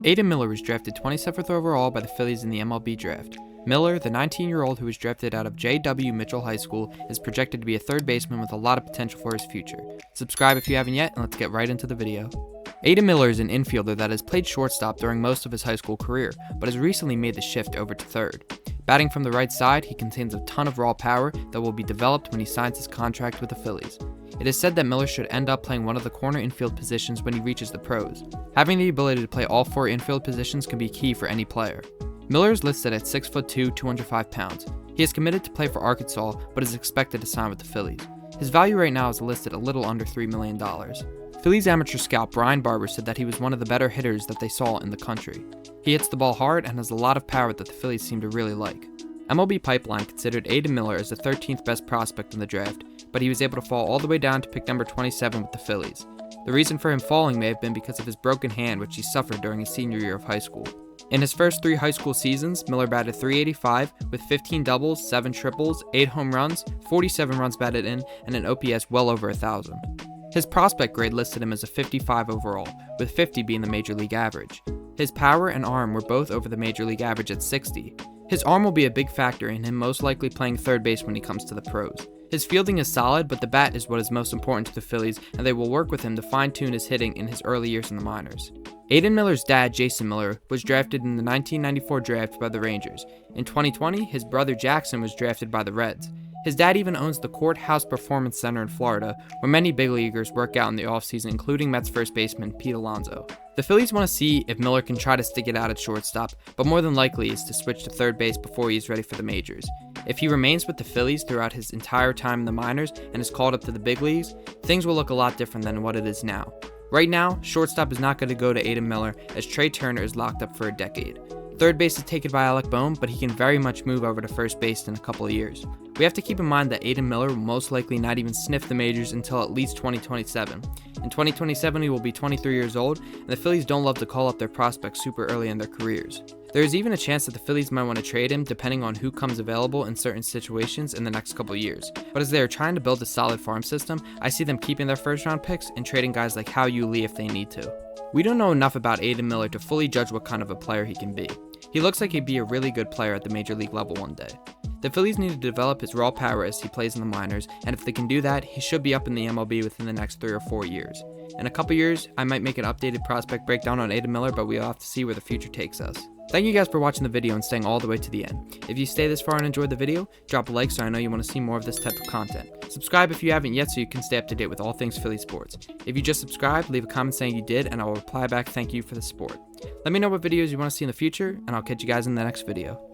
Aidan Miller was drafted 27th overall by the Phillies in the MLB draft. Miller, the 19-year-old who was drafted out of J.W. Mitchell High School, is projected to be a third baseman with a lot of potential for his future. Subscribe if you haven't yet, and let's get right into the video. Aidan Miller is an infielder that has played shortstop during most of his high school career, but has recently made the shift over to third. Batting from the right side, he contains a ton of raw power that will be developed when he signs his contract with the Phillies. It is said that Miller should end up playing one of the corner infield positions when he reaches the pros. Having the ability to play all four infield positions can be key for any player. Miller is listed at 6'2", 205 pounds. He is committed to play for Arkansas, but is expected to sign with the Phillies. His value right now is listed a little under $3 million. Phillies amateur scout Brian Barber said that he was one of the better hitters that they saw in the country. He hits the ball hard and has a lot of power that the Phillies seem to really like. MLB Pipeline considered Aidan Miller as the 13th best prospect in the draft, but he was able to fall all the way down to pick number 27 with the Phillies. The reason for him falling may have been because of his broken hand, which he suffered during his senior year of high school. In his first 3 high school seasons, Miller batted .385 with 15 doubles, 7 triples, 8 home runs, 47 runs batted in, and an OPS well over 1,000. His prospect grade listed him as a 55 overall, with 50 being the major league average. His power and arm were both over the major league average at 60. His arm will be a big factor in him most likely playing third base when he comes to the pros. His fielding is solid, but the bat is what is most important to the Phillies, and they will work with him to fine-tune his hitting in his early years in the minors. Aidan Miller's dad, Jason Miller, was drafted in the 1994 draft by the Rangers. In 2020, his brother Jackson was drafted by the Reds. His dad even owns the Courthouse Performance Center in Florida, where many big leaguers work out in the offseason, including Mets first baseman Pete Alonso. The Phillies want to see if Miller can try to stick it out at shortstop, but more than likely is to switch to third base before he is ready for the majors. If he remains with the Phillies throughout his entire time in the minors and is called up to the big leagues, things will look a lot different than what it is now. Right now, shortstop is not going to go to Aidan Miller as Trey Turner is locked up for a decade. Third base is taken by Alec Bohm, but he can very much move over to first base in a couple of years. We have to keep in mind that Aidan Miller will most likely not even sniff the majors until at least 2027. In 2027, he will be 23 years old, and the Phillies don't love to call up their prospects super early in their careers. There is even a chance that the Phillies might want to trade him depending on who comes available in certain situations in the next couple of years. But as they are trying to build a solid farm system, I see them keeping their first round picks and trading guys like Hao Yu Lee if they need to. We don't know enough about Aidan Miller to fully judge what kind of a player he can be. He looks like he'd be a really good player at the major league level one day. The Phillies need to develop his raw power as he plays in the minors, and if they can do that, he should be up in the MLB within the next 3 or 4 years. In a couple years, I might make an updated prospect breakdown on Aidan Miller, but we'll have to see where the future takes us. Thank you guys for watching the video and staying all the way to the end. If you stay this far and enjoyed the video, drop a like so I know you want to see more of this type of content. Subscribe if you haven't yet so you can stay up to date with all things Philly sports. If you just subscribed, leave a comment saying you did and I will reply back thank you for the support. Let me know what videos you want to see in the future, and I'll catch you guys in the next video.